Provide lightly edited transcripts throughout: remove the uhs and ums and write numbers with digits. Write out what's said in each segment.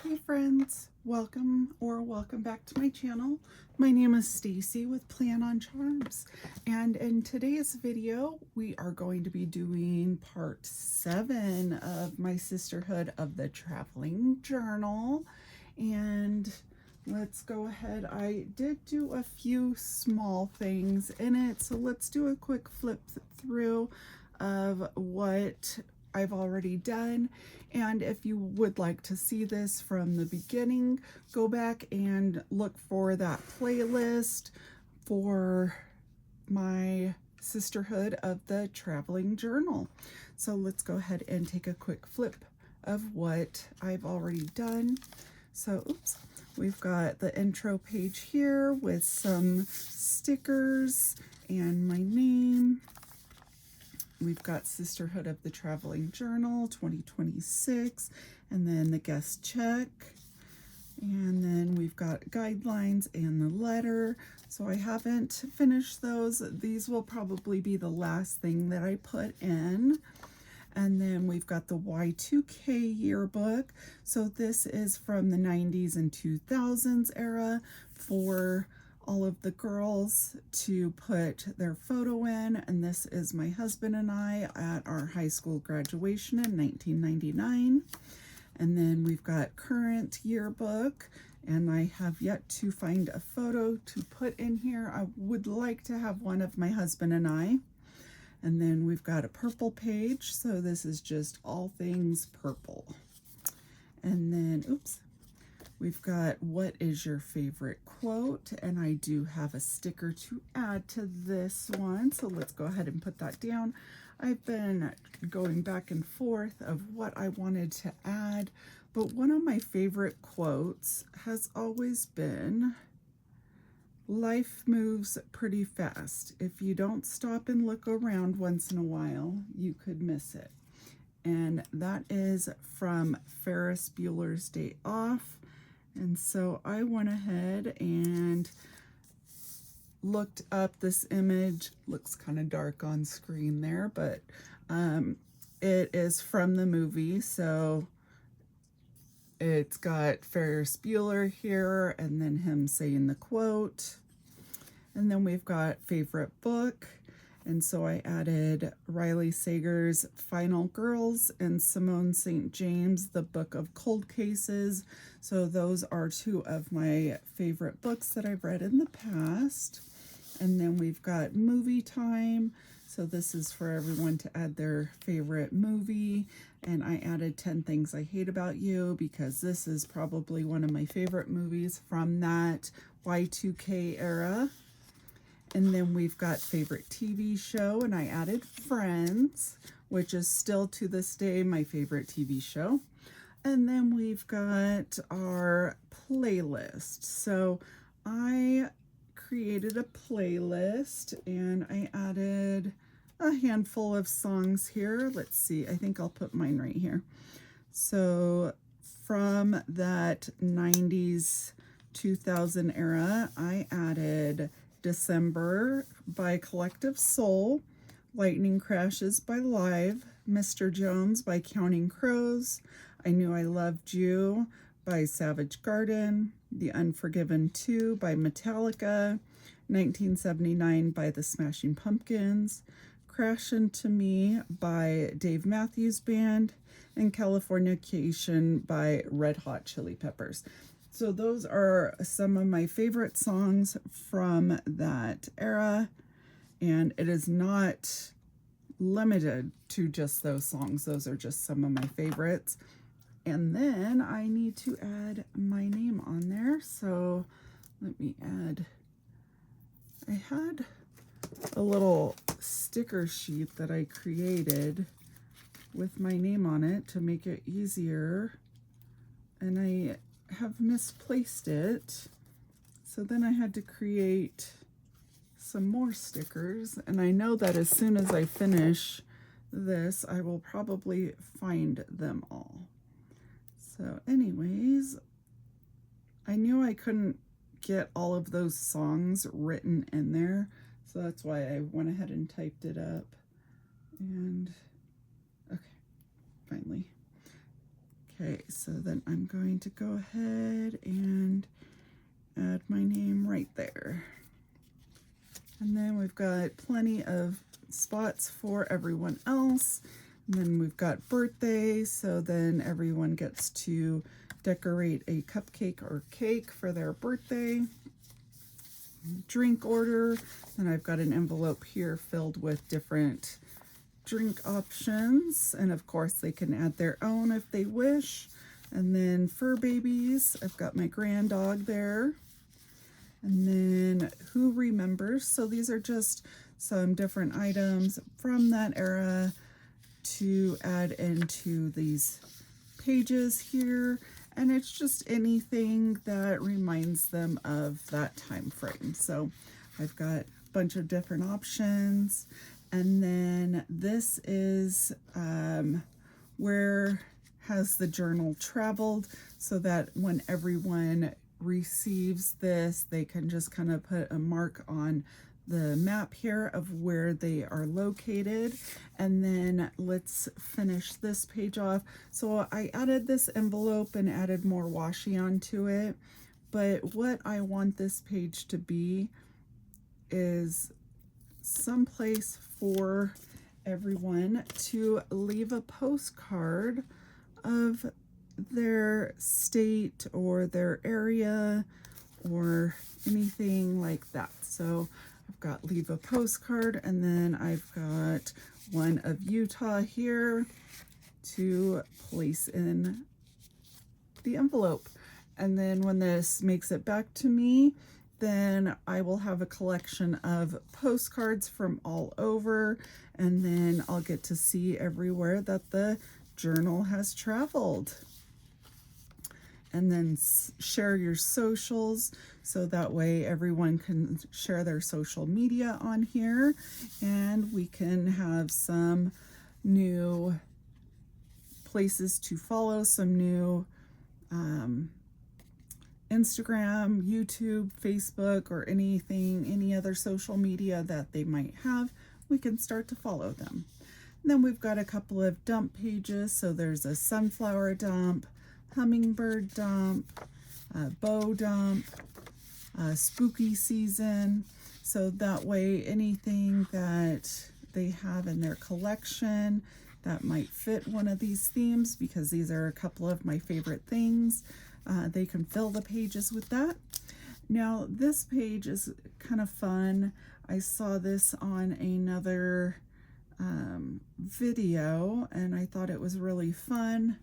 Hey friends, welcome back to my channel. My name is Stacy with Plan on Charms, and in today's video we are going to be doing part 7 of my Sisterhood of the Traveling Journal. And let's go ahead. I did do a few small things in it, so let's do a quick flip through of what I've already done. And if you would like to see this from the beginning, go back and look for that playlist for my Sisterhood of the Traveling Journal. So let's go ahead and take a quick flip of what I've already done. So, we've got the intro page here with some stickers and my name. We've got Sisterhood of the Traveling Journal 2026, and then the guest check. And then we've got guidelines and the letter. So I haven't finished those. These will probably be the last thing that I put in. And then we've got the Y2K yearbook. So this is from the 90s and 2000s era for all of the girls to put their photo in. And this is my husband and I at our high school graduation in 1999. And then we've got current yearbook, and I have yet to find a photo to put in here. I would like to have one of my husband and I. And then we've got a purple page, so this is just all things purple. And then, we've got what is your favorite quote, and I do have a sticker to add to this one, so let's go ahead and put that down. I've been going back and forth of what I wanted to add, but one of my favorite quotes has always been, "Life moves pretty fast. If you don't stop and look around once in a while, you could miss it." And that is from Ferris Bueller's Day Off. And so I went ahead and looked up this image. Looks kind of dark on screen there, but it is from the movie. So it's got Ferris Bueller here and then him saying the quote. And then we've got favorite book. And so I added Riley Sager's Final Girls and Simone St. James, The Book of Cold Cases. So those are two of my favorite books that I've read in the past. And then we've got movie time. So this is for everyone to add their favorite movie. And I added 10 Things I Hate About You because this is probably one of my favorite movies from that Y2K era. And then we've got favorite TV show, and I added Friends, which is still to this day my favorite TV show. And then we've got our playlist. So I created a playlist and I added a handful of songs here. Let's see, I think I'll put mine right here. So from that 90s 2000 era, I added December by Collective Soul, Lightning Crashes by Live, Mr. Jones by Counting Crows, I Knew I Loved You by Savage Garden, The Unforgiven 2 by Metallica, 1979 by the Smashing Pumpkins, Crash Into Me by Dave Matthews Band, and Californication by Red Hot Chili Peppers. So those are some of my favorite songs from that era, and it is not limited to just those songs. Those are just some of my favorites. And then I need to add my name on there. So let me add, I had a little sticker sheet that I created with my name on it to make it easier, and I have misplaced it. So then I had to create some more stickers, and I know that as soon as I finish this, I will probably find them all. So anyways, I knew I couldn't get all of those songs written in there, so that's why I went ahead and typed it up. And okay, finally. Okay, so then I'm going to go ahead and add my name right there. And then we've got plenty of spots for everyone else. And then we've got birthdays, so then everyone gets to decorate a cupcake or cake for their birthday. Drink order, and I've got an envelope here filled with different drink options, and of course they can add their own if they wish. And then fur babies, I've got my grand dog there. And then who remembers, so these are just some different items from that era to add into these pages here, and it's just anything that reminds them of that time frame. So I've got a bunch of different options. And then this is where has the journal traveled, so that when everyone receives this, they can just kind of put a mark on the map here of where they are located. And then let's finish this page off. So I added this envelope and added more washi onto it, but what I want this page to be is someplace for everyone to leave a postcard of their state or their area or anything like that. So I've got leave a postcard, and then I've got one of Utah here to place in the envelope. And then when this makes it back to me, then I will have a collection of postcards from all over, and then I'll get to see everywhere that the journal has traveled. And then share your socials, so that way everyone can share their social media on here, and we can have some new places to follow, some new Instagram, YouTube, Facebook, or anything, any other social media that they might have. We can start to follow them. And then we've got a couple of dump pages. So there's a sunflower dump, hummingbird dump, bow dump, spooky season. So that way anything that they have in their collection that might fit one of these themes, because these are a couple of my favorite things, they can fill the pages with that. Now this page is kind of fun. I saw this on another video and I thought it was really fun.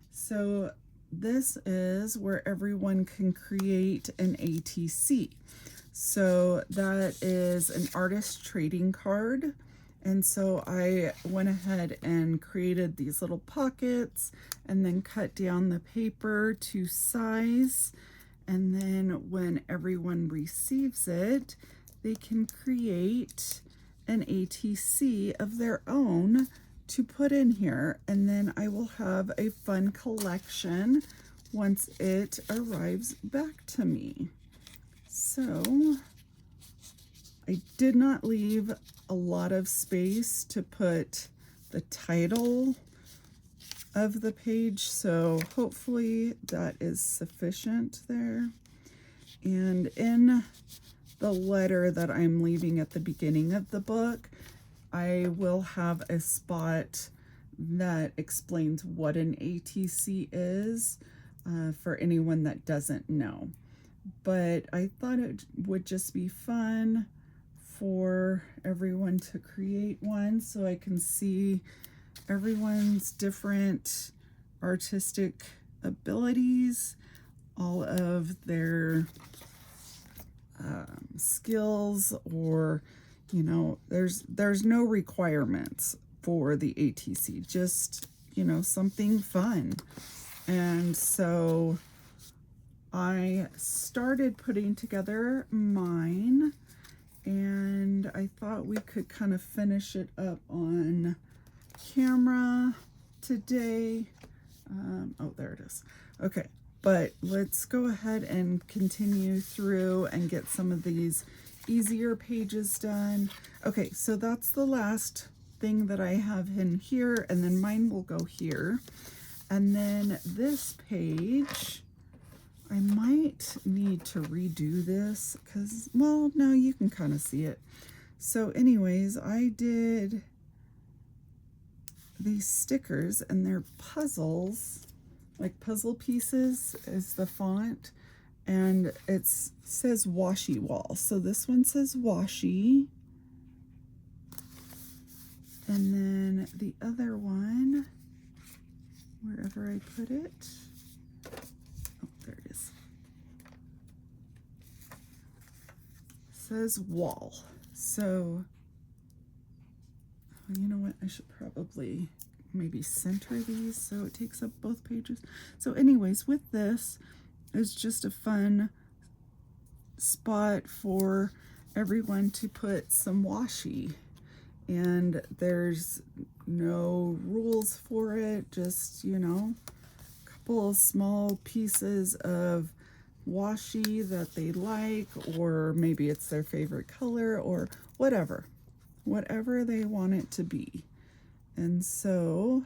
So this is where everyone can create an ATC. So that is an artist trading card. And so I went ahead and created these little pockets and then cut down the paper to size. And then when everyone receives it, they can create an ATC of their own to put in here. And then I will have a fun collection once it arrives back to me. So I did not leave a lot of space to put the title of the page, so hopefully that is sufficient there. And in the letter that I'm leaving at the beginning of the book, I will have a spot that explains what an ATC is for anyone that doesn't know. But I thought it would just be fun for everyone to create one so I can see everyone's different artistic abilities, all of their skills, or you know, there's no requirements for the ATC, just you know, something fun. And so I started putting together mine, and I thought we could kind of finish it up on camera today. Oh, there it is. Okay, but let's go ahead and continue through and get some of these easier pages done. Okay, so that's the last thing that I have in here, and then mine will go here. And then this page, I might need to redo this because, well, no, you can kind of see it. So anyways, I did these stickers and they're puzzles, like puzzle pieces is the font, and it says washi wall. So this one says washi, and then the other one, wherever I put it, oh, there it is, says wall. So you know what, I should probably maybe center these so it takes up both pages. So anyways, with this, it's just a fun spot for everyone to put some washi, and there's no rules for it, just, you know, a couple of small pieces of washi that they like, or maybe it's their favorite color, or whatever they want it to be. And so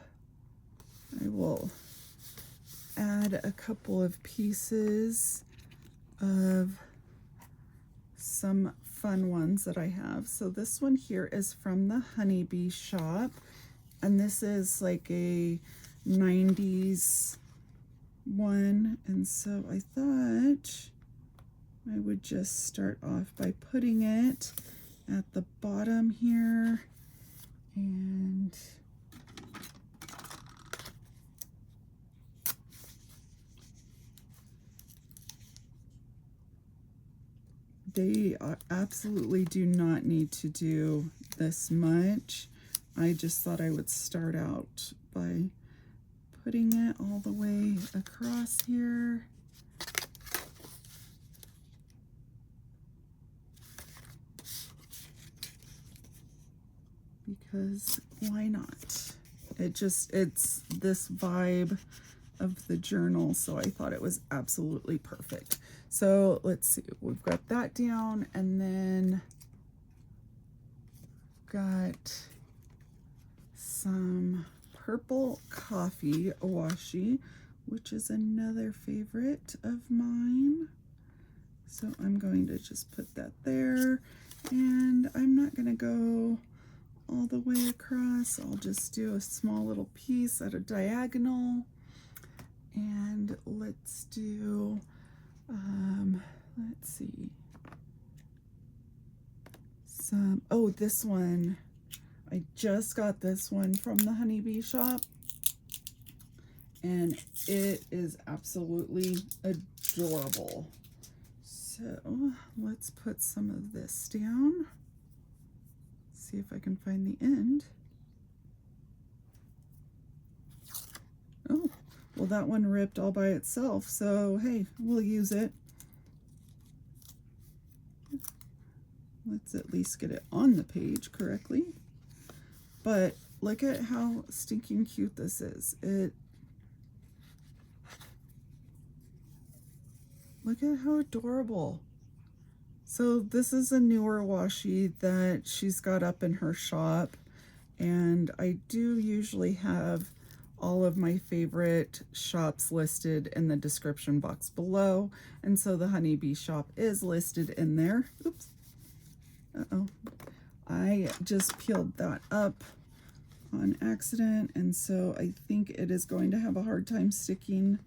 I will add a couple of pieces of some fun ones that I have. So this one here is from the Honeybee shop, and this is like a 90s one, and so I thought I would just start off by putting it at the bottom here, and they absolutely do not need to do this much. I just thought I would start out by putting it all the way across here. Because why not? It's this vibe of the journal, so I thought it was absolutely perfect. So let's see, we've got that down, and then got some purple coffee washi, which is another favorite of mine. So I'm going to just put that there, and I'm not going to go all the way across. I'll just do a small little piece at a diagonal. And let's do, let's see, some, oh, this one, I just got this one from the Honeybee shop, and it is absolutely adorable. So let's put some of this down. See if I can find the end. Oh, well, that one ripped all by itself, so hey, we'll use it. Let's at least get it on the page correctly. But look at how stinking cute this is. Look at how adorable. So this is a newer washi that she's got up in her shop, and I do usually have all of my favorite shops listed in the description box below, and so the Honeybee shop is listed in there. Oops. Uh-oh. I just peeled that up on accident, and so I think it is going to have a hard time sticking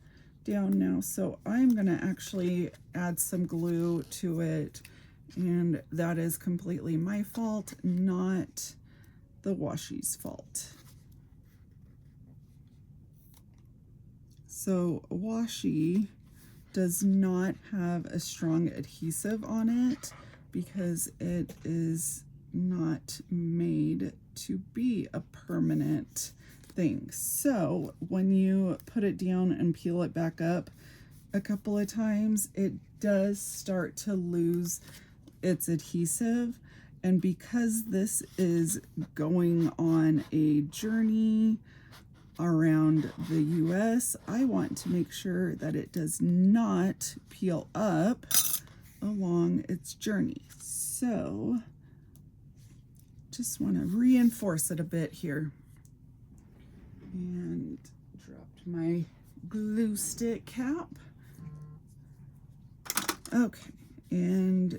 down now. So I'm going to actually add some glue to it, and that is completely my fault, not the washi's fault. So washi does not have a strong adhesive on it because it is not made to be a permanent thing. So when you put it down and peel it back up a couple of times, it does start to lose its adhesive. And because this is going on a journey around the US, I want to make sure that it does not peel up along its journey. So just want to reinforce it a bit here. And dropped my glue stick cap. Okay, and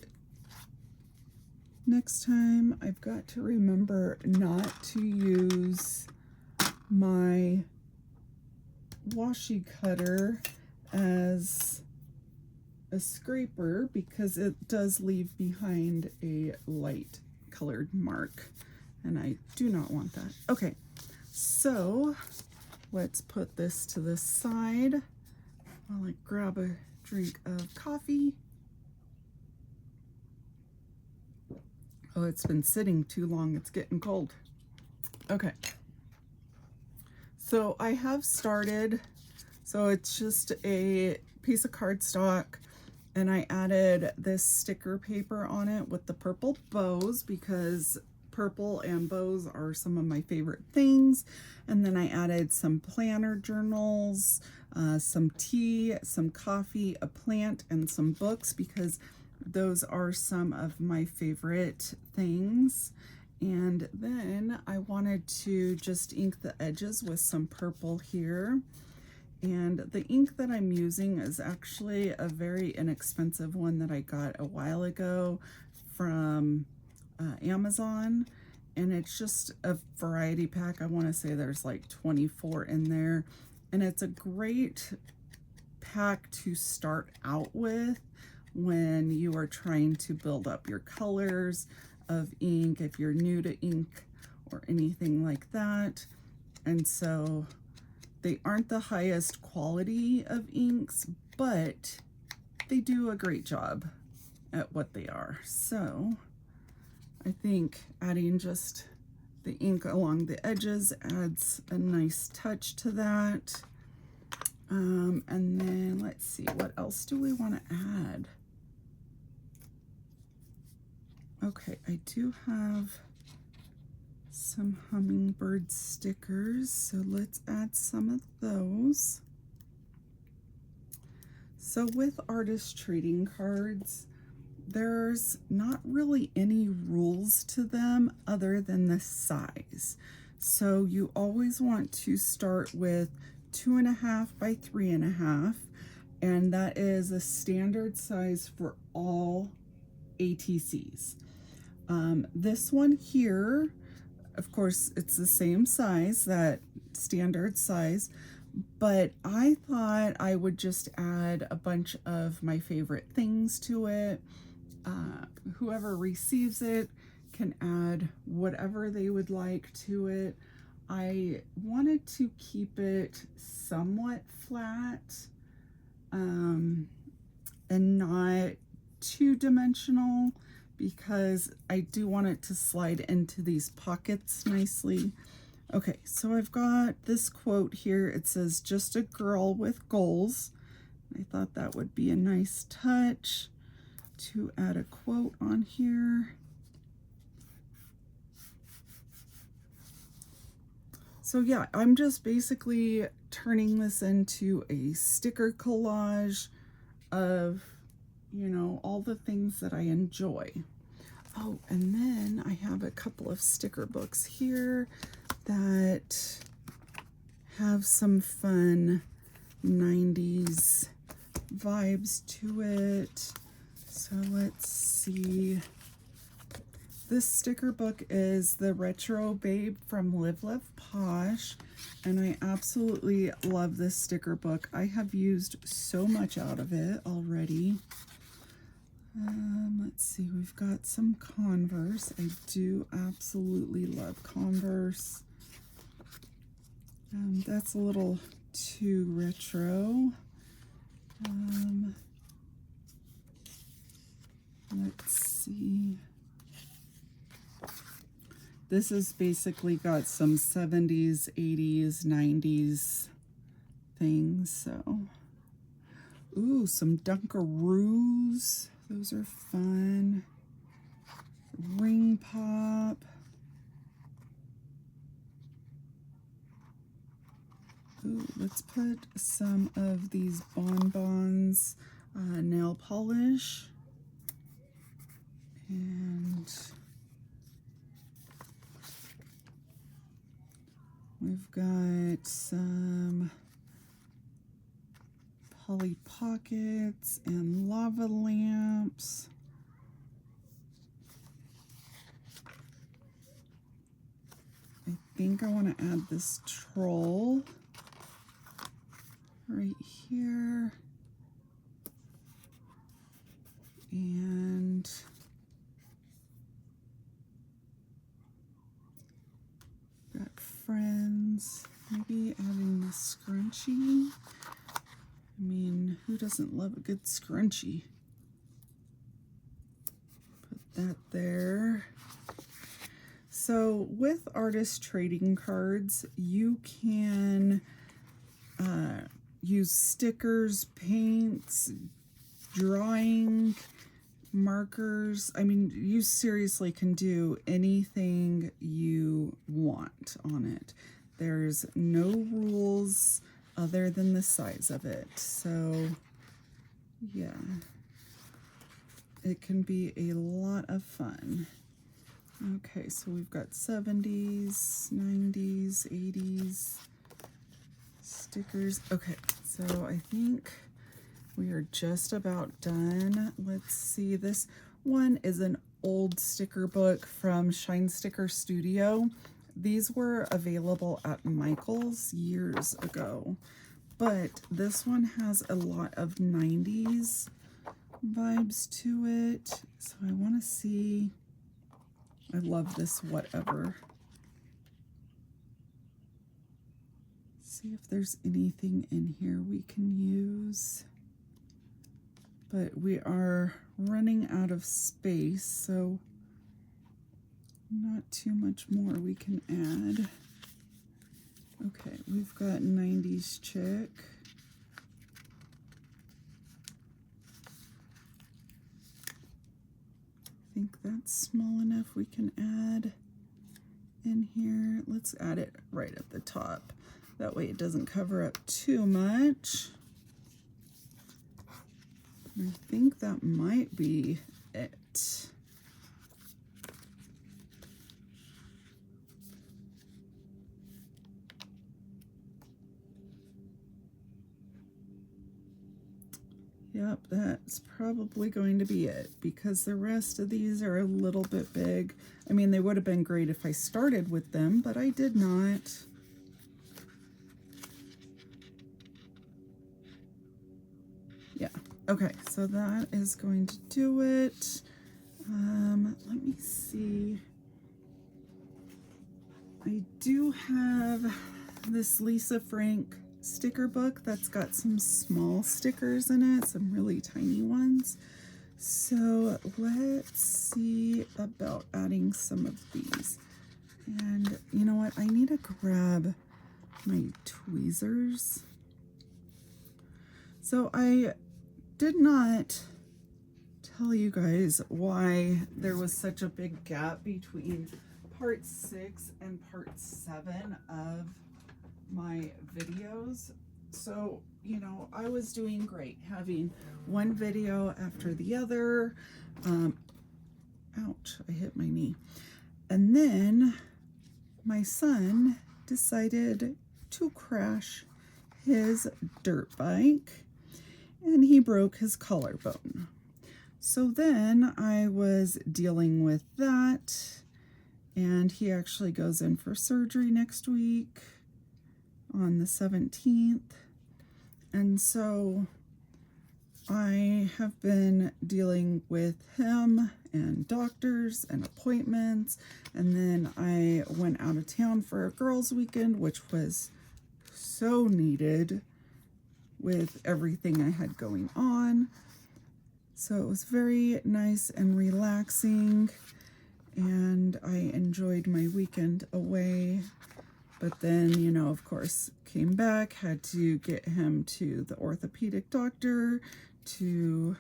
next time I've got to remember not to use my washi cutter as a scraper because it does leave behind a light colored mark, and I do not want that. Okay, so let's put this to the side while I grab a drink of coffee. Oh, it's been sitting too long. It's getting cold. Okay. So I have started, so it's just a piece of cardstock, and I added this sticker paper on it with the purple bows because purple and bows are some of my favorite things. And then I added some planner journals, some tea, some coffee, a plant, and some books because those are some of my favorite things. And then I wanted to just ink the edges with some purple here. And the ink that I'm using is actually a very inexpensive one that I got a while ago from Amazon. And it's just a variety pack. I want to say there's like 24 in there. And it's a great pack to start out with when you are trying to build up your colors of ink, if you're new to ink or anything like that. And so they aren't the highest quality of inks, but they do a great job at what they are. So I think adding just the ink along the edges adds a nice touch to that. And then let's see, what else do we want to add? Okay, I do have some hummingbird stickers, so let's add some of those. So with artist trading cards, there's not really any rules to them other than the size. So you always want to start with 2.5 by 3.5, and that is a standard size for all ATCs. This one here, of course, it's the same size, that standard size, but I thought I would just add a bunch of my favorite things to it. Whoever receives it can add whatever they would like to it. I wanted to keep it somewhat flat and not two-dimensional, because I do want it to slide into these pockets nicely. Okay, so I've got this quote here. It says, "Just a girl with goals." I thought that would be a nice touch to add a quote on here. So yeah, I'm just basically turning this into a sticker collage of, you know, all the things that I enjoy. Oh, and then I have a couple of sticker books here that have some fun 90s vibes to it. So let's see. This sticker book is the Retro Babe from Live Love Posh, and I absolutely love this sticker book. I have used so much out of it already. Let's see, we've got some Converse. I do absolutely love Converse. That's a little too retro. Let's see. This has basically got some 70s, 80s, 90s things, so. Ooh, some Dunkaroos. Those are fun. Ring Pop. Ooh, let's put some of these bonbons nail polish. And we've got some Polly Pockets and lava lamps. I think I want to add this troll right here. And got friends. Maybe adding the scrunchie. I mean, who doesn't love a good scrunchie? Put that there. So with artist trading cards, you can use stickers, paints, drawing, markers. I mean, you seriously can do anything you want on it. There's no rules other than the size of it. So yeah, it can be a lot of fun. Okay, so we've got 70s, 90s, 80s stickers. Okay, so I think we are just about done. Let's see, this one is an old sticker book from Shine Sticker Studio. These were available at Michael's years ago, but this one has a lot of 90s vibes to it. So I want to see, I love this whatever. See if there's anything in here we can use. But we are running out of space, so not too much more we can add. Okay, we've got 90s chick. I think that's small enough we can add in here. Let's add it right at the top. That way it doesn't cover up too much. I think that might be it. Yep, that's probably going to be it, because the rest of these are a little bit big. I mean, they would have been great if I started with them, but I did not. Yeah, okay, so that is going to do it. Let me see. I do have this Lisa Frank sticker book that's got some small stickers in it, some really tiny ones. So let's see about adding some of these. And you know what? I need to grab my tweezers. So I did not tell you guys why there was such a big gap between part 6 and part 7 of my videos. So, you know, I was doing great, having one video after the other. Ouch, I hit my knee. And then my son decided to crash his dirt bike and he broke his collarbone. So then I was dealing with that, and he actually goes in for surgery next week on the 17th. And so I have been dealing with him and doctors and appointments. And then I went out of town for a girls' weekend, which was so needed with everything I had going on. So it was very nice and relaxing, and I enjoyed my weekend away. But then, you know, of course, came back, had to get him to the orthopedic doctor to,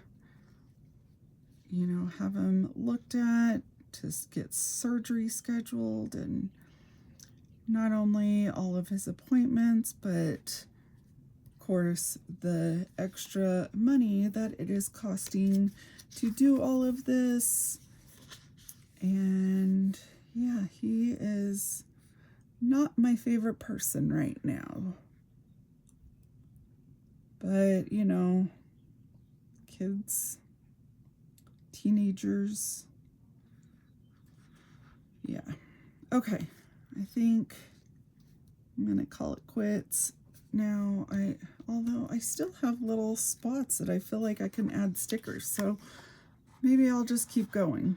you know, have him looked at, to get surgery scheduled, and not only all of his appointments, but of course the extra money that it is costing to do all of this. And yeah, he is not my favorite person right now. But, you know, kids, teenagers, yeah. Okay, I think I'm gonna call it quits. Now, although I still have little spots that I feel like I can add stickers, so maybe I'll just keep going.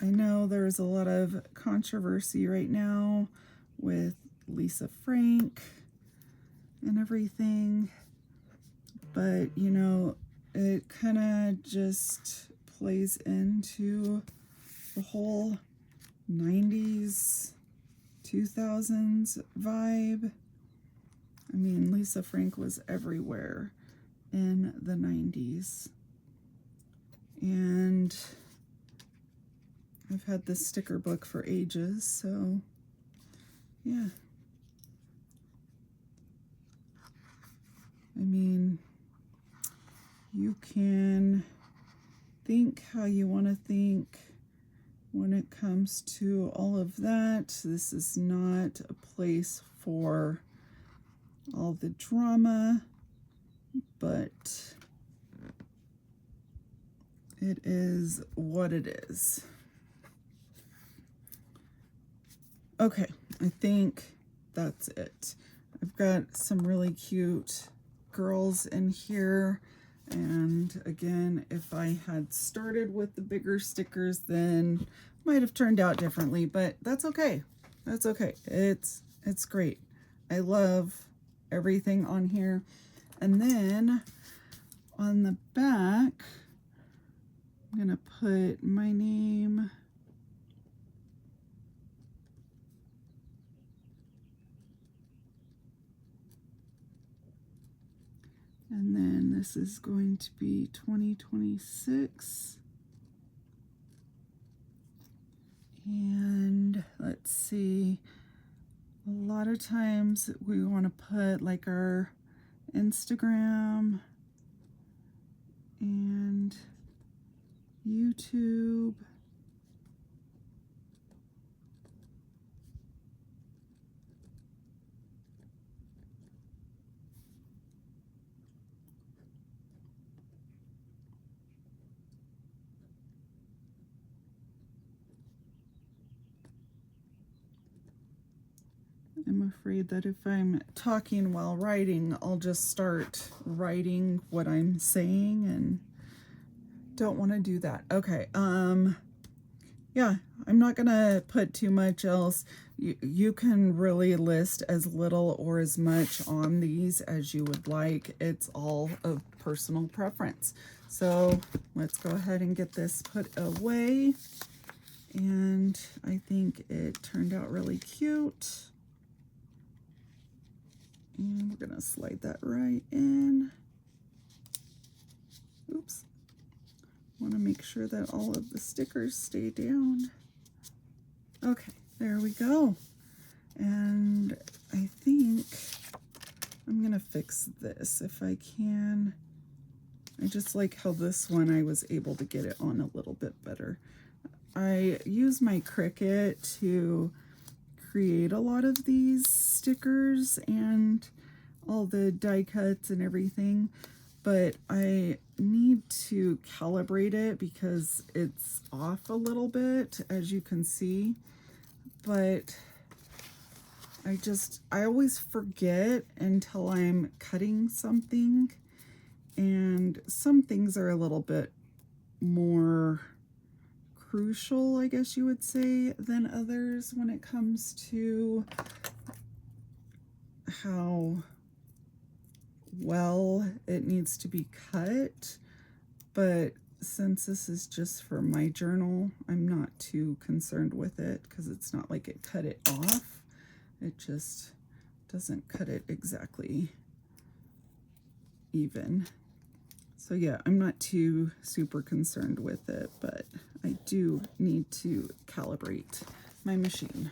I know there's a lot of controversy right now with Lisa Frank and everything, but you know, it kind of just plays into the whole 90s, 2000s vibe. I mean, Lisa Frank was everywhere in the 90s. And I've had this sticker book for ages, so yeah. I mean, you can think how you want to think when it comes to all of that. This is not a place for all the drama, but it is what it is. Okay, I think that's it. I've got some really cute girls in here, and again, if I had started with the bigger stickers, then might have turned out differently, but that's okay. That's okay. It's great. I love everything on here. And then on the back, I'm gonna put my name. And then this is going to be 2026. And let's see, a lot of times we want to put like our Instagram and YouTube. I'm afraid that if I'm talking while writing, I'll just start writing what I'm saying, and don't want to do that. Okay, yeah, I'm not gonna put too much else. You can really list as little or as much on these as you would like. It's all of personal preference. So let's go ahead and get this put away. And I think it turned out really cute. And we're gonna slide that right in. Oops. Want to make sure that all of the stickers stay down. Okay, there we go. And I think I'm gonna fix this if I can. I just like how this one I was able to get it on a little bit better. I use my Cricut to create a lot of these stickers and all the die cuts and everything, but I need to calibrate it because it's off a little bit, as you can see. But I always forget until I'm cutting something, and some things are a little bit more crucial, I guess you would say, than others when it comes to how well it needs to be cut. But since this is just for my journal, I'm not too concerned with it because it's not like it cut it off. It just doesn't cut it exactly even. So yeah, I'm not too super concerned with it, but I do need to calibrate my machine.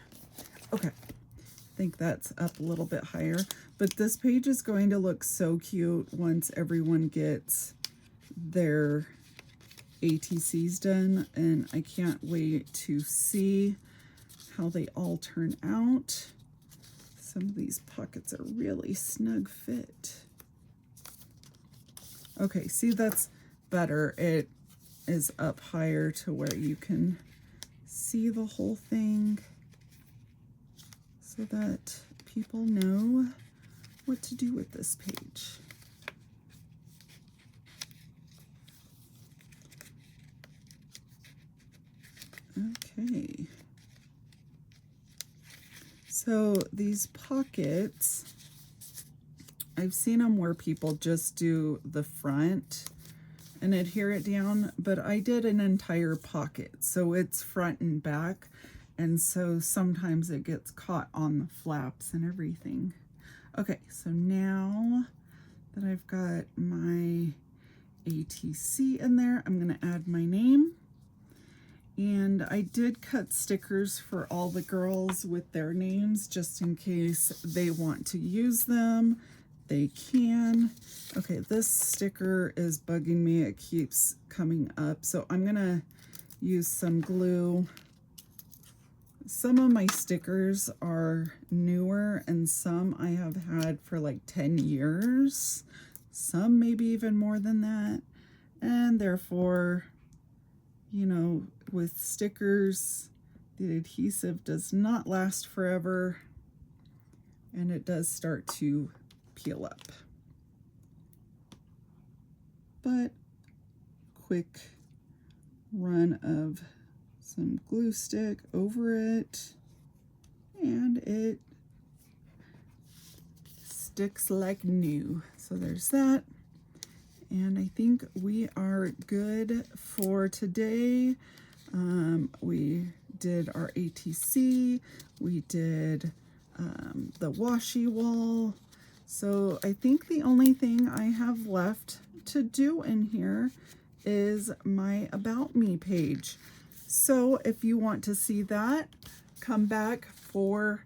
Okay, I think that's up a little bit higher, but this page is going to look so cute once everyone gets their ATCs done, and I can't wait to see how they all turn out. Some of these pockets are really snug fit. Okay, see, that's better. It is up higher to where you can see the whole thing so that people know what to do with this page. Okay. So these pockets, I've seen them where people just do the front and adhere it down, but I did an entire pocket, so it's front and back, and so sometimes it gets caught on the flaps and everything. Okay, so now that I've got my ATC in there, I'm going to add my name. And I did cut stickers for all the girls with their names just in case they want to use them. They can. Okay, this sticker is bugging me. It keeps coming up. So I'm going to use some glue. Some of my stickers are newer and some I have had for like 10 years. Some maybe even more than that. And therefore, you know, with stickers, the adhesive does not last forever and it does start to peel up. But quick run of some glue stick over it and it sticks like new. So there's that. And I think we are good for today. We did our ATC, we did the washi wall. So I think the only thing I have left to do in here is my About Me page. So if you want to see that, come back for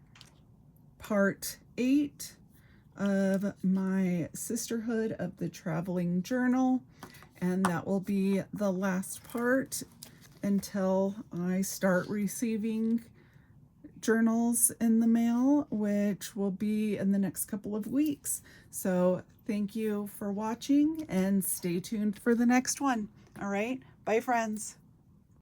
part 8 of my Sisterhood of the Traveling Journal, and that will be the last part until I start receiving journals in the mail, which will be in the next couple of weeks. So thank you for watching and stay tuned for the next one. All right, bye friends.